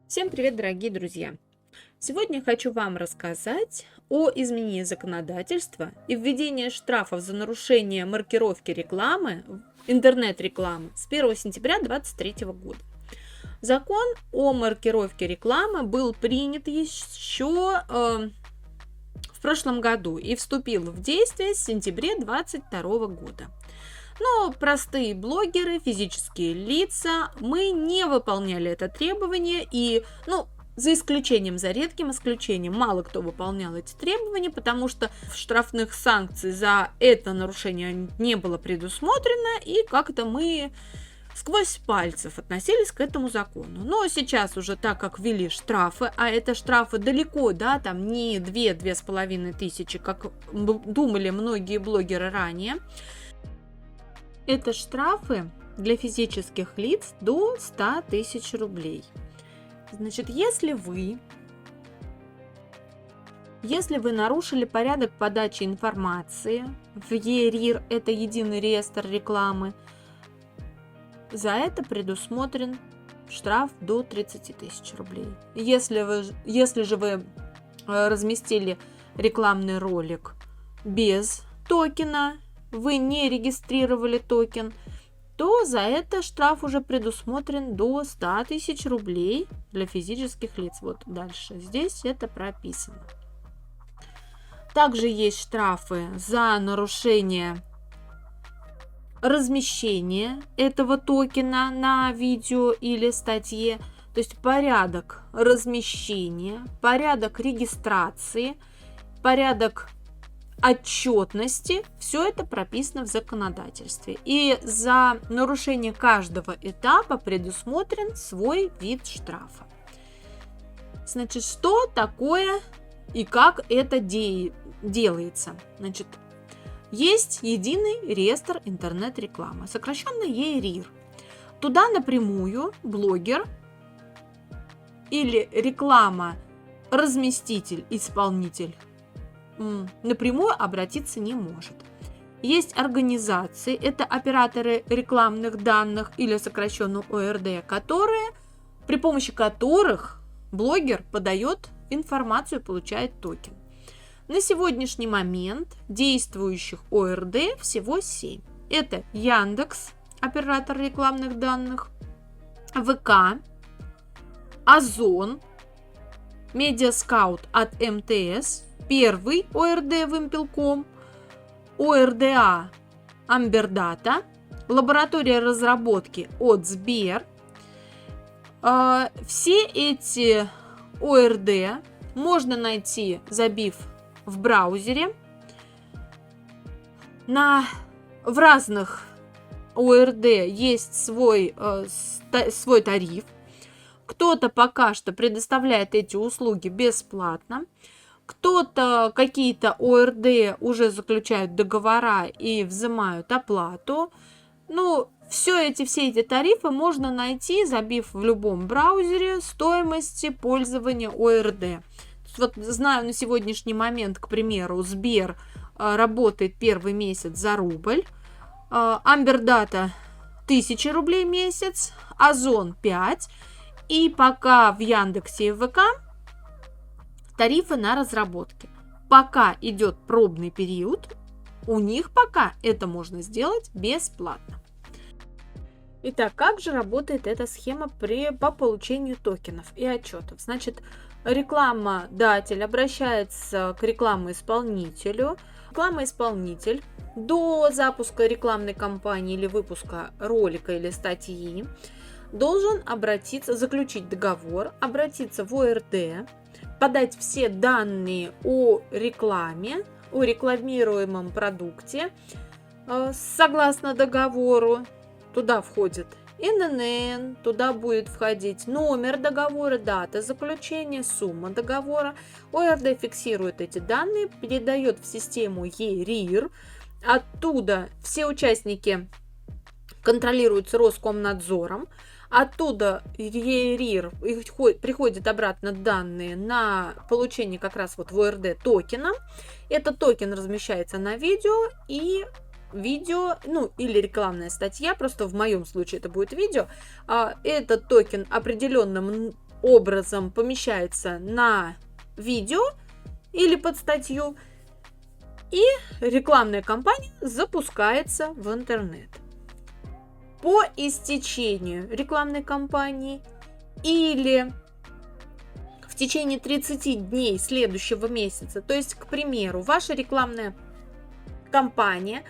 Всем привет, дорогие друзья! Сегодня хочу вам рассказать о изменении законодательства и введении штрафов за нарушение маркировки рекламы, интернет-рекламы с 1 сентября 2023 года. Закон о маркировке рекламы был принят еще в прошлом году и вступил в действие с сентября 2022 года. Но простые блогеры, физические лица, мы не выполняли это требование и, за редким исключением, мало кто выполнял эти требования, потому что штрафных санкций за это нарушение не было предусмотрено, и как-то мы сквозь пальцев относились к этому закону. Но сейчас уже, так как ввели штрафы, а это штрафы далеко, там не 2-2,5 тысячи, как думали многие блогеры ранее, это штрафы для физических лиц до 100 тысяч рублей. Значит, если вы нарушили порядок подачи информации в ЕРИР, это единый реестр рекламы, за это предусмотрен штраф до 30 тысяч рублей. Если же вы разместили рекламный ролик без токена, вы не регистрировали токен, то за это штраф уже предусмотрен до 100 тысяч рублей для физических лиц. Вот дальше. Здесь это прописано. Также есть штрафы за нарушение размещения этого токена на видео или статье. То есть порядок размещения, порядок регистрации, порядок отчетности, все это прописано в законодательстве. И за нарушение каждого этапа предусмотрен свой вид штрафа. Значит, что такое и как это делается? Значит, есть единый реестр интернет-рекламы, сокращенно ЕРИР. Туда напрямую блогер или реклама-разместитель-исполнитель напрямую обратиться не может. Есть организации, это операторы рекламных данных или сокращенно ОРД, при помощи которых блогер подает информацию, получает токен. На сегодняшний момент действующих ОРД всего 7. Это Яндекс, оператор рекламных данных, ВК, Озон, Медиаскаут от МТС, Первый ОРД Вимпелком, ОРДА Амбердата, лаборатория разработки от Сбер. Все эти ОРД можно найти, забив в браузере. В разных ОРД есть свой тариф. Кто-то пока что предоставляет эти услуги бесплатно. Кто-то, какие-то ОРД уже заключают договора и взимают оплату. Все эти тарифы можно найти, забив в любом браузере стоимости пользования ОРД. Знаю на сегодняшний момент, к примеру, Сбер работает первый месяц за рубль, Амбердата 1000 рублей в месяц, Озон 5, и пока в Яндексе и ВК тарифы на разработке. Пока идет пробный период, у них пока это можно сделать бесплатно. Итак, как же работает эта схема по получению токенов и отчетов? Значит, рекламодатель обращается к рекламоисполнителю. Рекламоисполнитель до запуска рекламной кампании или выпуска ролика или статьи должен заключить договор, обратиться в ОРД, подать все данные о рекламе, о рекламируемом продукте согласно договору. Туда входит ИНН, туда будет входить номер договора, дата заключения, сумма договора. ОРД фиксирует эти данные, передает в систему ЕРИР. Оттуда все участники контролируются Роскомнадзором. Оттуда ЕРИР приходят обратно данные на получение как раз в ОРД токена. Этот токен размещается на видео, и видео, или рекламная статья, просто в моем случае это будет видео, этот токен определенным образом помещается на видео или под статью, и рекламная кампания запускается в интернет. По истечению рекламной кампании или в течение 30 дней следующего месяца, то есть, к примеру, ваша рекламная кампания,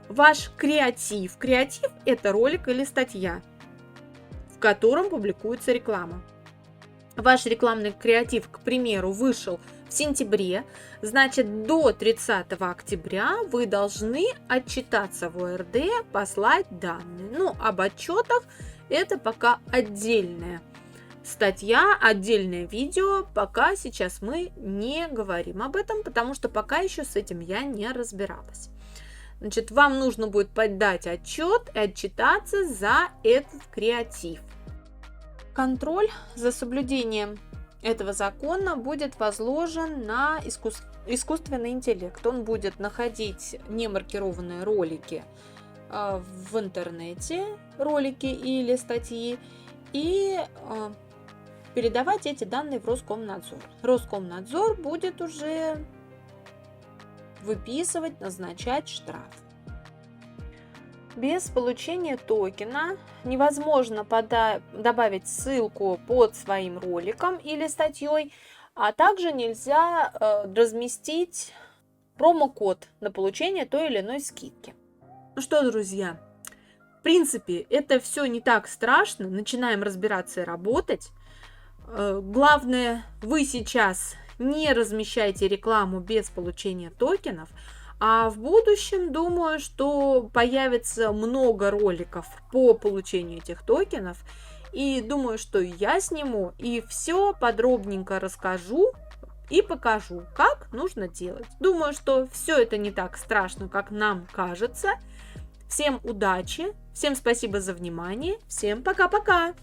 ваш креатив. Креатив – это ролик или статья, в котором публикуется реклама. Ваш рекламный креатив, к примеру, вышел в сентябре, значит, до 30 октября вы должны отчитаться в ОРД, послать данные. Ну, об отчетах это пока отдельная статья, отдельное видео, пока сейчас мы не говорим об этом, потому что пока еще с этим я не разбиралась. Значит, вам нужно будет подать отчет и отчитаться за этот креатив. Контроль за соблюдением этого закона будет возложен на искусственный интеллект. Он будет находить немаркированные ролики в интернете, ролики или статьи, и передавать эти данные в Роскомнадзор. Роскомнадзор будет уже выписывать, назначать штраф. Без получения токена невозможно добавить ссылку под своим роликом или статьей, а также нельзя разместить промокод на получение той или иной скидки. Ну что, друзья, в принципе, это все не так страшно. Начинаем разбираться и работать. Главное, вы сейчас не размещайте рекламу без получения токенов. А в будущем, думаю, что появится много роликов по получению этих токенов. И думаю, что я сниму и все подробненько расскажу и покажу, как нужно делать. Думаю, что все это не так страшно, как нам кажется. Всем удачи, всем спасибо за внимание, всем пока-пока!